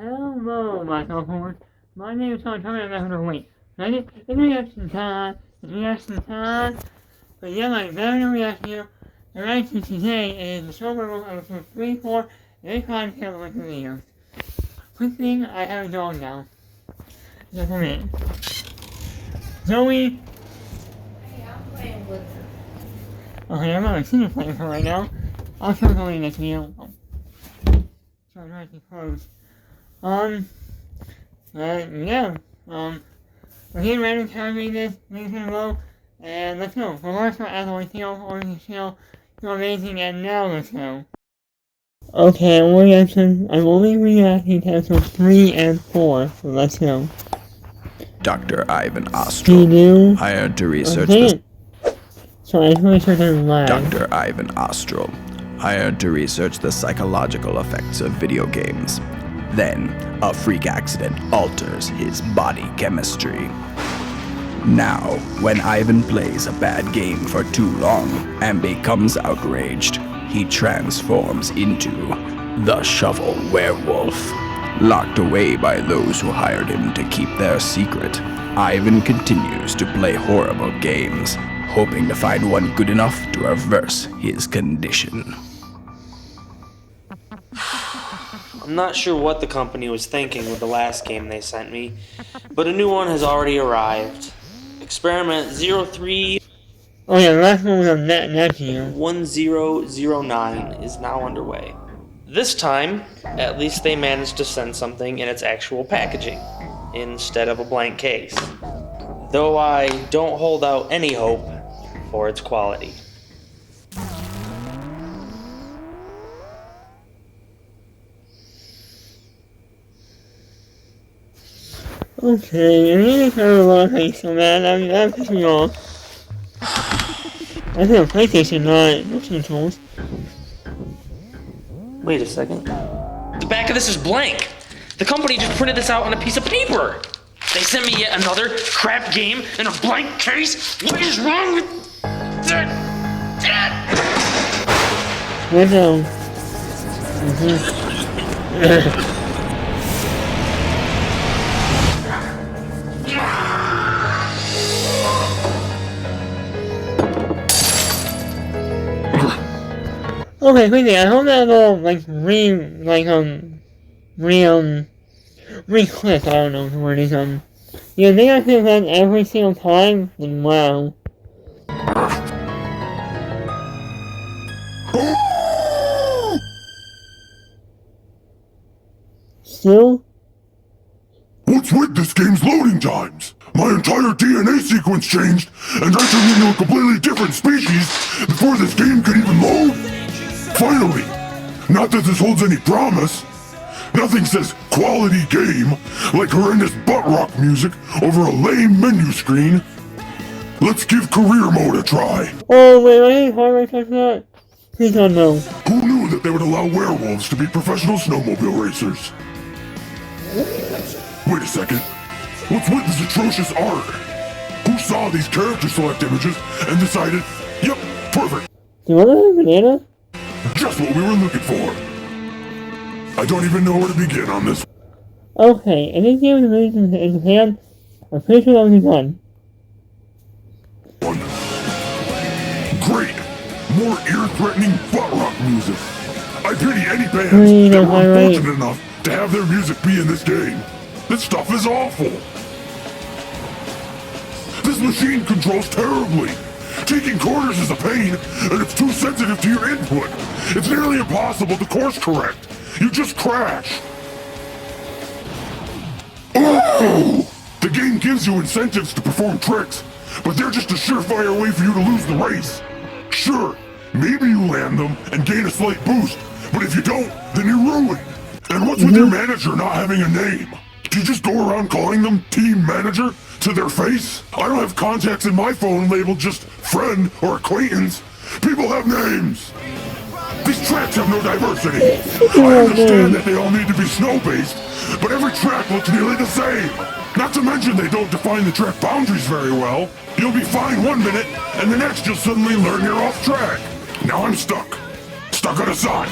Hello, my cohort. My name is Tom. Wait. Reaction time. Reaction time. But yeah, my very reaction here. The reaction today is the Shovelwarewolf episode 3, 4, and 5 with videos. Quick thing, I have a dog now. Just a minute. Zoe. Hey, I'm playing with her. Okay, I'm not playing with her right now. I'll show Zoe next video. Oh. Sorry, I have to close. Yeah. We're here ready to read this, link below, and let's go. For more for as always, Orange Shell, you're amazing, and now let's go. Okay, I'm only reacting to episodes 3 and 4, so let's go. Dr. Ivan Ostrom, hired to research the... Sorry, I just want to research it live. Dr. Ivan Ostrom, hired to research the psychological effects of video games. Then, a freak accident alters his body chemistry. Now, when Ivan plays a bad game for too long and becomes outraged, he transforms into the Shovelwarewolf. Locked away by those who hired him to keep their secret, Ivan continues to play horrible games, hoping to find one good enough to reverse his condition. I'm not sure what the company was thinking with the last game they sent me, but a new one has already arrived. Experiment 03... Oh yeah, the last one was on next year. 1009 is now underway. This time, at least they managed to send something in its actual packaging, instead of a blank case. Though I don't hold out any hope for its quality. Okay, I really kind of want to play so bad, that pissed me off. I think a PlayStation, not motion controls. Wait a second. The back of this is blank! The company just printed this out on a piece of paper! They sent me yet another crap game in a blank case? What is wrong with that? Right down. Okay, quickly, I hope that will, re-click, I don't know what the word is, yeah, they got to that every single time, then wow. Still? What's with this game's loading times? My entire DNA sequence changed, and I turned into a completely different species before this game could even load? Finally! Not that this holds any promise. Nothing says quality game like horrendous butt rock music over a lame menu screen. Let's give career mode a try. Oh wait, how do I touch that? Please don't know. Who knew that they would allow werewolves to be professional snowmobile racers? Wait a second. What's with this atrocious art? Who saw these character select images and decided, yep, perfect. Do you want a banana? Just what we were looking for. I don't even know where to begin on this. Okay, and this game was released in Japan. I'm pretty sure that was done. Great! More ear-threatening butt rock music. I pity any bands that were unfortunate enough to have their music be in this game. This stuff is awful. This machine controls terribly. Taking corners is a pain, and it's too sensitive to your input. It's nearly impossible to course correct. You just crash. Oh! The game gives you incentives to perform tricks, but they're just a surefire way for you to lose the race. Sure, maybe you land them and gain a slight boost, but if you don't, then you're ruined. And what's with your manager not having a name? Do you just go around calling them Team Manager to their face? I don't have contacts in my phone labeled just friend or acquaintance. People have names. These tracks have no diversity. I understand that they all need to be snow-based, but every track looks nearly the same. Not to mention they don't define the track boundaries very well. You'll be fine one minute, and the next you'll suddenly learn you're off track. Now I'm stuck. Stuck on a sign.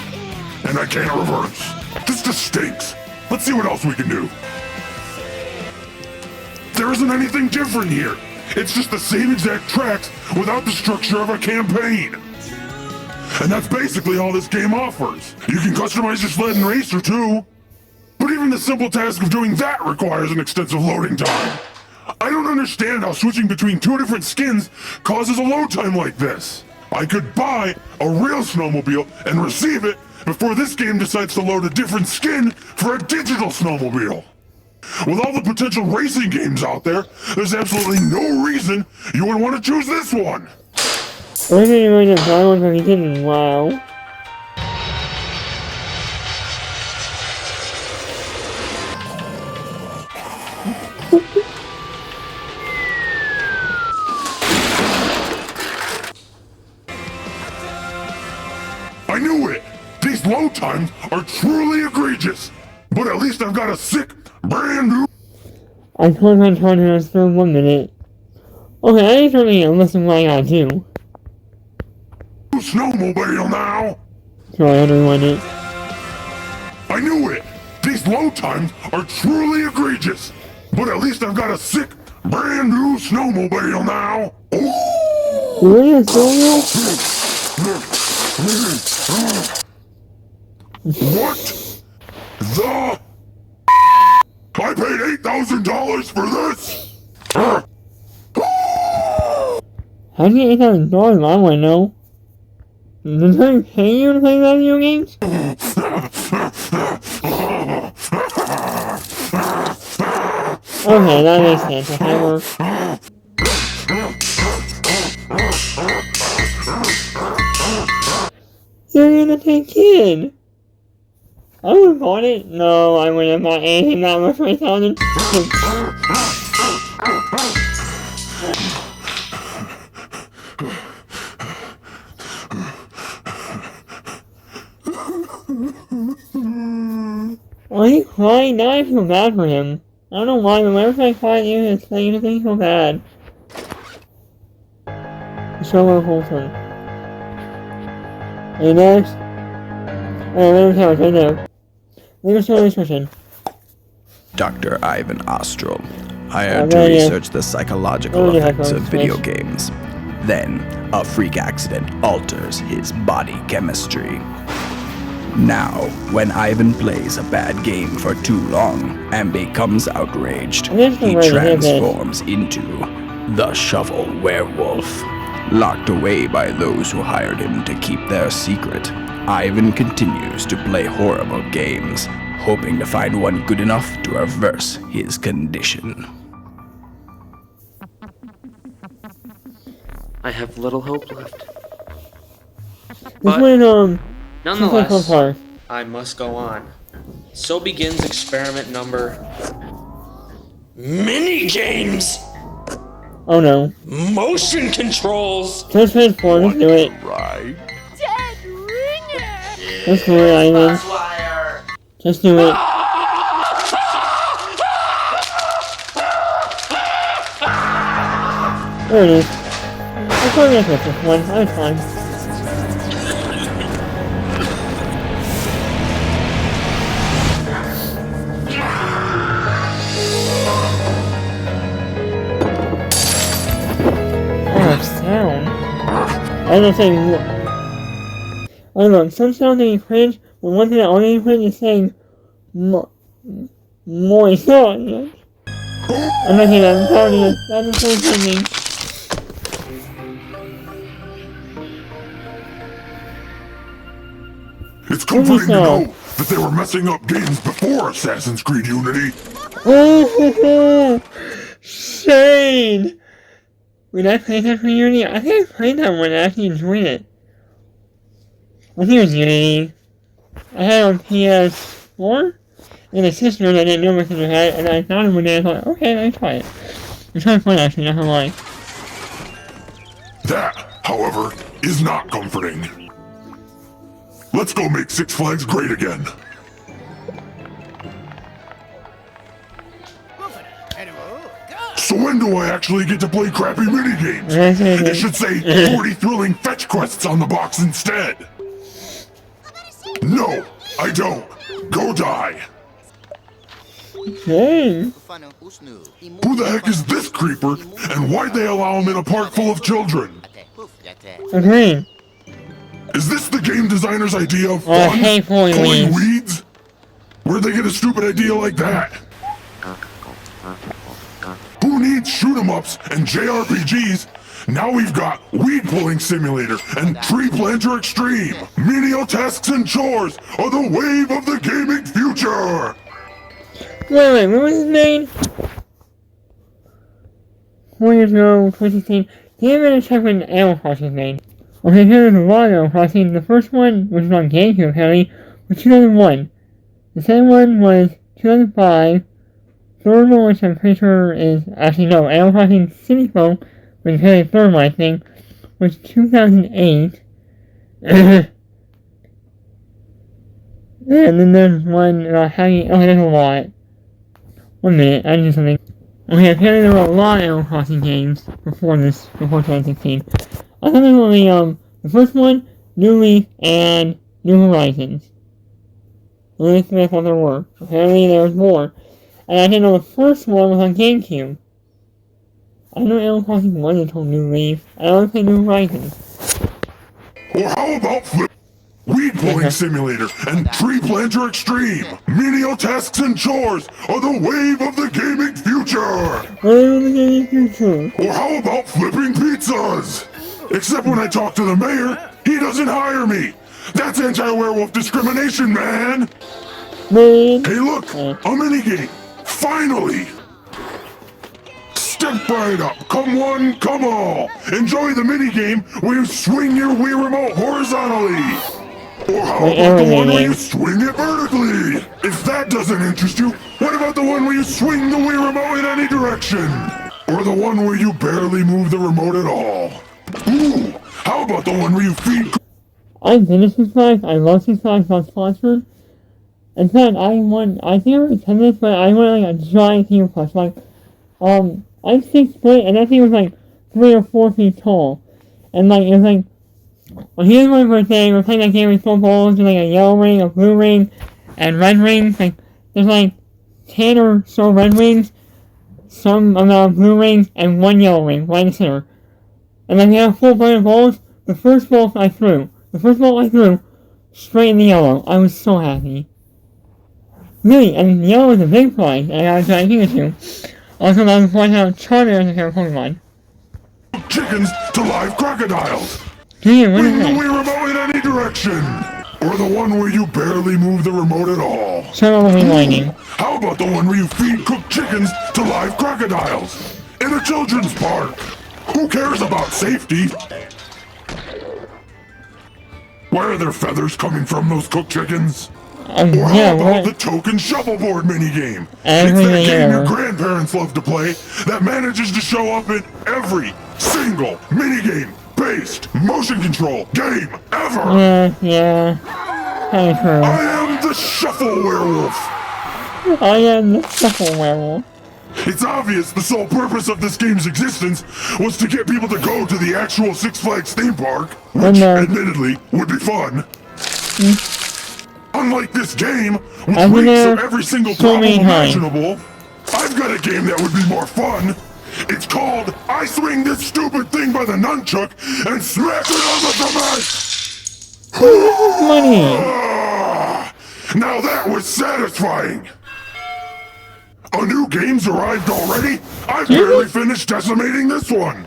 And I can't reverse. This just stinks. let's see what else we can do. There isn't anything different here. It's just the same exact tracks without the structure of a campaign. And that's basically all this game offers. You can customize your sled and racer too. But even the simple task of doing that requires an extensive loading time. I don't understand how switching between two different skins causes a load time like this. I could buy a real snowmobile and receive it before this game decides to load a different skin for a digital snowmobile. With all the potential racing games out there, there's absolutely no reason you would want to choose this one. We're going to buy one for you didn't. Wow. I knew it! These load times are truly egregious! But at least I've got a sick, brand new I told my partner for 1 minute. Okay, I need to read a list of what I gotta do. snowmobile now! So I underline it. I knew it! These load times are truly egregious! But at least I've got a sick, brand new snowmobile now! Oh! Really, a snowmobile? What the? I paid $8,000 for this! How do you get $8,000? I wanna know. Did they pay you to play that video games? Okay, that makes sense. Okay, well. You're gonna take kid. I would've bought it. No, I wouldn't have bought anything that much for $8,000. Why are you crying? Now I feel bad for him. I don't know why, but whenever I cry at you, it's like you make me feel bad. Shovelwarewolf. Are you next? Oh, there's Howard, right there. Leave us no description. Dr. Ivan Ostrom, hired to research the psychological effects of video games. Then, a freak accident alters his body chemistry. Now, when Ivan plays a bad game for too long and becomes outraged, he transforms into the Shovelwarewolf. Locked away by those who hired him to keep their secret, Ivan continues to play horrible games, hoping to find one good enough to reverse his condition. I have little hope left. This But one, nonetheless, I must go on. So begins experiment number... Mini games! oh no. Motion controls! Just transform, let's do it. Right. Let's do it, Ivan. Just do it. There it is. I'm going to get this one. I'm fine. Sound. I was gonna say, oh look, some sounds that you cringe, but one thing that only cringe is saying, moist. I'm not kidding, I'm telling you, that's the same thing. It's comforting to know that they were messing up games before Assassin's Creed Unity. Oh, Shane! When I played that for Unity, I think I played that one and I actually enjoyed it. I think it was Unity. I had it on PS4, and a sister that I didn't know everything had it, and I found it one day and I thought, okay, let me try it. It's kind of fun actually, not gonna lie. That, however, is not comforting. Let's go make Six Flags great again. So when do I actually get to play crappy minigames? It should say 40 thrilling fetch quests on the box instead. No, I don't. Go die. Dang. Who the heck is this creeper, and why'd they allow him in a park full of children? Okay. Is this the game designer's idea of Oh, fun? hey, pulling Pulling weeds. weeds? Where'd they get a stupid idea like that? Who needs shoot-em-ups and JRPGs? Now we've got Weed Pulling Simulator and Tree Planter Extreme. Menial tasks and chores are the wave of the gaming future! Wait, what was his name? 4 years ago, 2016. Damn it, I checked when Animal Crossing's made. Okay, here's a lot of Animal Crossing. The first one was on GameCube, apparently, was 2001. The second one was 2005. Third one, which I'm pretty sure is, actually no, Animal Crossing City Folk, which is the third one, I think, was 2008. And then there's one about having, there's a lot. 1 minute, I do something. Okay, apparently there were a lot of Animal Crossing games before 2016. I thought there were only, the first one, New Leaf, and New Horizons. At least I thought there were. Apparently there was more. And I didn't know the first one was on GameCube. I know Animal Crossing 1 until New Leaf. I don't play New Horizons. Or how about Weed Pulling Simulator and Tree Planter Extreme? Menial tasks and chores are the wave of the gaming future! Wave of the gaming future. Or how about flipping pizzas? Except when I talk to the mayor, he doesn't hire me! That's anti-werewolf discrimination, man! Man. Hey look, a minigame! Finally! Step right up, come one, come all! Enjoy the minigame where you swing your Wii Remote horizontally! Or how about the one where you swing it vertically? If that doesn't interest you, what about the one where you swing the Wii Remote in any direction? Or the one where you barely move the remote at all? Ooh, how about the one where you feed... I did Six Flags. I love Six Flags, not sponsored. In fact, I think I attended this, but I went like a giant theme park. Like, I'm 6 foot, and that thing was like 3 or 4 feet tall. And like, it was like, well, here's my birthday, we're playing that game with 4 balls, there's like a yellow ring, a blue ring, and red rings. Like, there's like 10 or so red rings, some amount of blue rings, and 1 yellow ring, right in the center. And then we have 4 bright balls. The first ball I threw, straight in the yellow. I was so happy. Really, and yellow is a big prize, and I was trying to give it to. Also, I was pointing out Charter as a favorite Pokemon. chickens to live crocodiles! Damn, what Bring is the that? Wii remote in any direction! Or the one where you barely move the remote at all? Shut up, rewinding. How about the one where you feed cooked chickens to live crocodiles? In a children's park! Who cares about safety? Where are their feathers coming from, those cooked chickens? Or how Yeah, about the what? token shuffleboard minigame? It's Every that game your year. grandparents love to play that manages to show up in every single minigame based motion control game ever! Yeah. Kinda true. I am the Shovelwarewolf! I am the Shovelwarewolf. It's obvious the sole purpose of this game's existence was to get people to go to the actual Six Flags theme park, which, admittedly, would be fun. Unlike this game, which I've been reeks there of every single so problem many times. imaginable, I've got a game that would be more fun. It's called I Swing This Stupid Thing by the Nunchuck and Smack It on the Thumb! Money. Now that was satisfying! A new game's arrived already? I've barely finished decimating this one!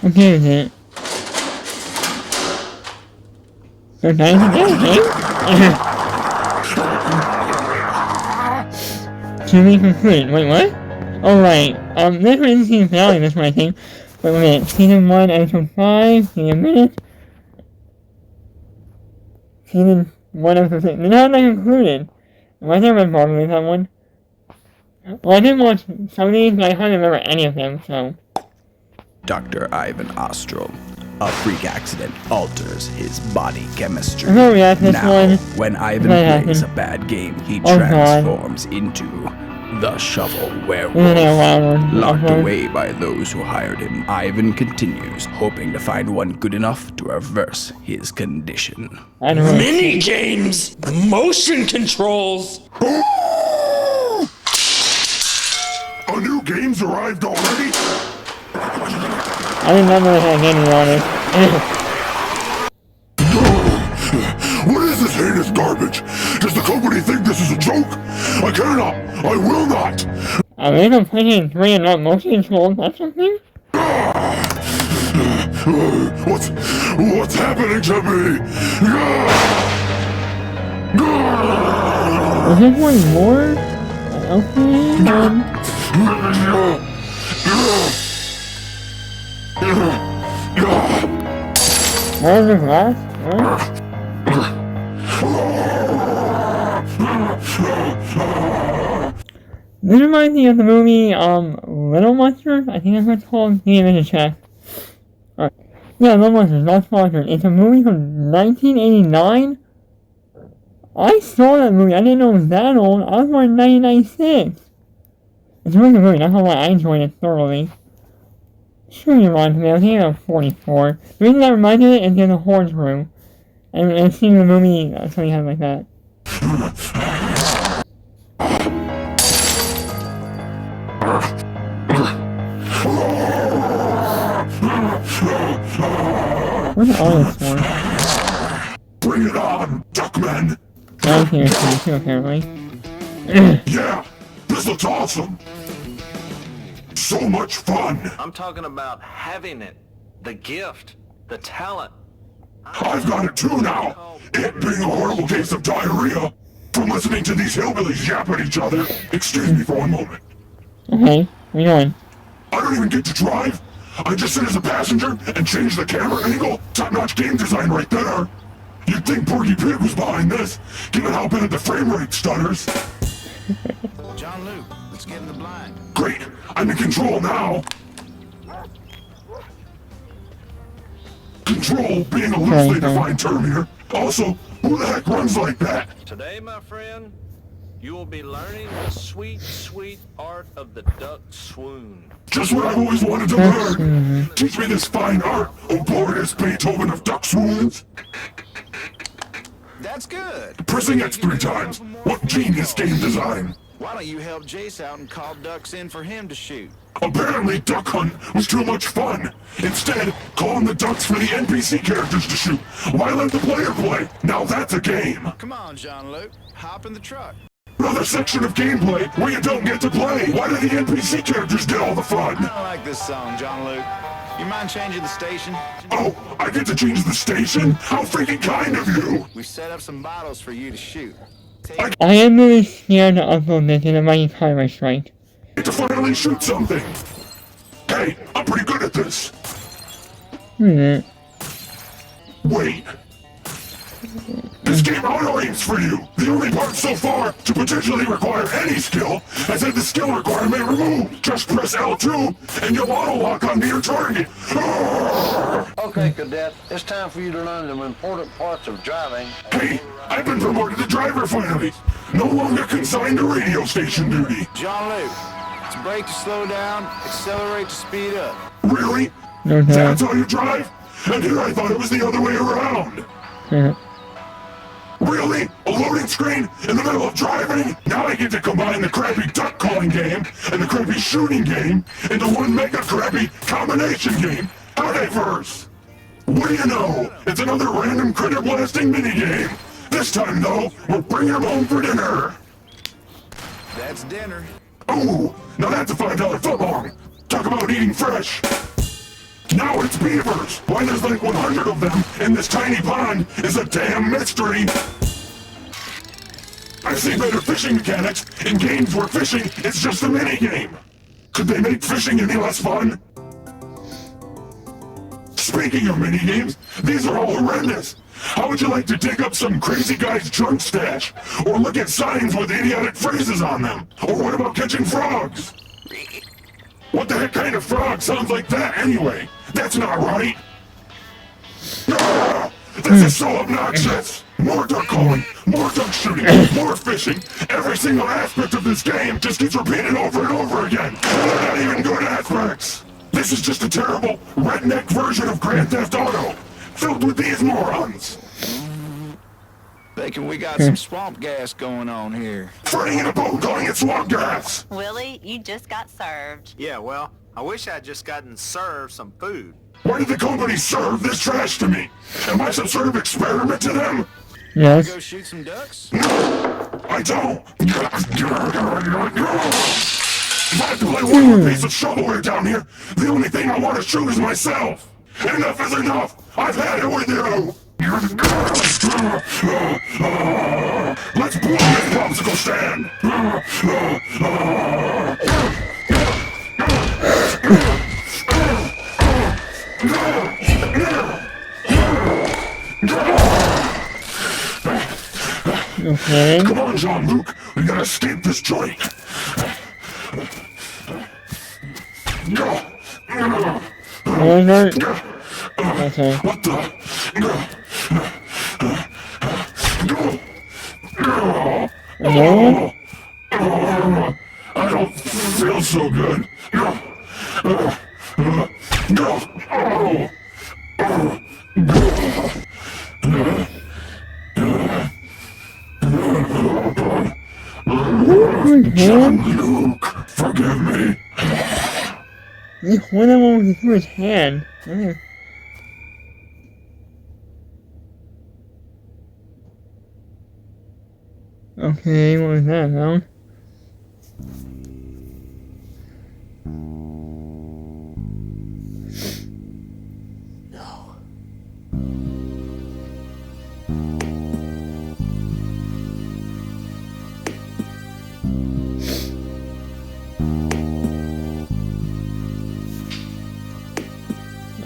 What game is it? So nice game? To be complete. Wait, what? Oh, right. This one isn't Season Finale, this one, I think. Wait a minute. Season 1, Episode 5. Give me a minute. Season 1, Episode 6. No, not included. Was there Red Barbie with that one? Well, I did watch some of these, but I can't remember any of them, so. Dr. Ivan Ostrom. A freak accident alters his body chemistry. I'm gonna react to this Now, one. when Ivan What plays happened? a bad game, he Oh, God. transforms into The Shovelwarewolf. Locked Locked away by those who hired him, Ivan continues, hoping to find one good enough to reverse his condition. Mini games, motion controls. A new game's arrived already? I remember it had any on it. What is this heinous garbage? Does the company think this is a joke? I cannot! I will not! I made a PlayStation 3 and not motion control. That's something? What's happening to me? Is this one more? Okay, what is this last? This reminds me of the movie, Little Monsters? I think that's what it's called. Yeah, in the chat. Alright. Yeah, Little Monsters, not sponsored. It's a movie from 1989. I saw that movie. I didn't know it was that old. I was born in 1996. It's a really good movie. That's why I enjoyed it thoroughly. Sure, you reminds me. I think I was 44. The reason that reminded it is there's a horse room. And seeing the movie, something had like that. What's the audience for? Bring it on, Duckman! I was here too, apparently. Yeah, this looks awesome! So much fun! I'm talking about having it, the gift, the talent. I've got it too now! It being a horrible case of diarrhea from listening to these hillbillies yap at each other. Excuse me for one moment. Okay, where you going? I don't even get to drive. I just sit as a passenger and change the camera angle. Top-notch game design right there. You'd think Porky Pig was behind this, given how bad the frame rate stutters. John Luke, let's get in the blind. Great, I'm in control now. Control being a loosely defined term here. Also, who the heck runs like that? Today, my friend, you will be learning the sweet, sweet art of the duck swoon. Just what I've always wanted to learn. Teach me this fine art, O glorious Beethoven of duck swoons. That's good. Pressing X 3 times. What genius game design. Why don't you help Jace out and call ducks in for him to shoot? Apparently, Duck Hunt was too much fun. Instead, calling the ducks for the NPC characters to shoot. Why let the player play? Now that's a game. Come on, John Luke. Hop in the truck. Another section of gameplay where you don't get to play. Why do the NPC characters get all the fun? I don't like this song, John Luke. You mind changing the station? Oh, I get to change the station? How freaking kind of you! We set up some bottles for you to shoot. I am really scared to upload this and it might get copyright strike. Get to finally shoot something! Hey, I'm pretty good at this! Wait. This game auto-aims for you! The only part so far to potentially require any skill has had the skill requirement removed! Just press L2 and you'll auto-lock onto your target! Okay, Cadet, it's time for you to learn the important parts of driving. Hey, I've been promoted to driver finally! No longer consigned to radio station duty! John Luke, it's brake to slow down, accelerate to speed up. Really? That's how you drive? And here I thought it was the other way around! Really? A loading screen in the middle of driving? Now I get to combine the crappy duck calling game and the crappy shooting game into one mega crappy combination game. How diverse! What do you know? It's another random critter blasting minigame. This time though, we'll bring him home for dinner. That's dinner. Ooh, now that's a $5 footlong. Talk about eating fresh. Now it's beavers! Why there's like 100 of them in this tiny pond is a damn mystery! I see better fishing mechanics in games where fishing is just a minigame! Could they make fishing any less fun? Speaking of minigames, these are all horrendous! How would you like to dig up some crazy guy's junk stash? Or look at signs with idiotic phrases on them? Or what about catching frogs? What the heck kind of frog sounds like that anyway? That's not right! Ah, this is so obnoxious! More duck calling, more duck shooting, more fishing. Every single aspect of this game just gets repeated over and over again. They're not even good aspects. This is just a terrible, redneck version of Grand Theft Auto, filled with these morons. Thinking we got some swamp gas going on here. Fighting in a boat calling it swamp gas. Willie, you just got served. Yeah, well, I wish I'd just gotten served some food. Why did the company serve this trash to me? Am I some sort of experiment to them? Yes. Go shoot some ducks? I don't. If I have to play one more piece of shovelware down here, the only thing I want to shoot is myself. Enough is enough. I've had it with you. Let's blow this popsicle stand. Okay. Come on, Jean-Luc. We gotta escape this joint. Okay. What the? No? I don't feel so good. Jean-Luc, forgive me. One of them was through his hand. Okay, what was that about?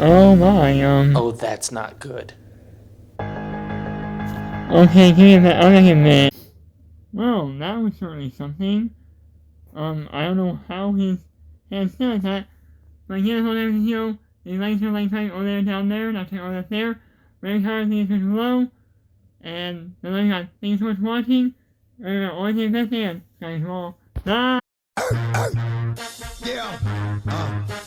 Oh my, Oh, that's not good. Okay, give me that. I'll make a minute. Well, that was certainly something. I don't know how his hand still like that, but here's all there to show. The lights are like right over there, down there, not all that's there. Red card, things are below. And the lights on. Thanks so much for watching. And always the best and guys, well, bye! Yeah.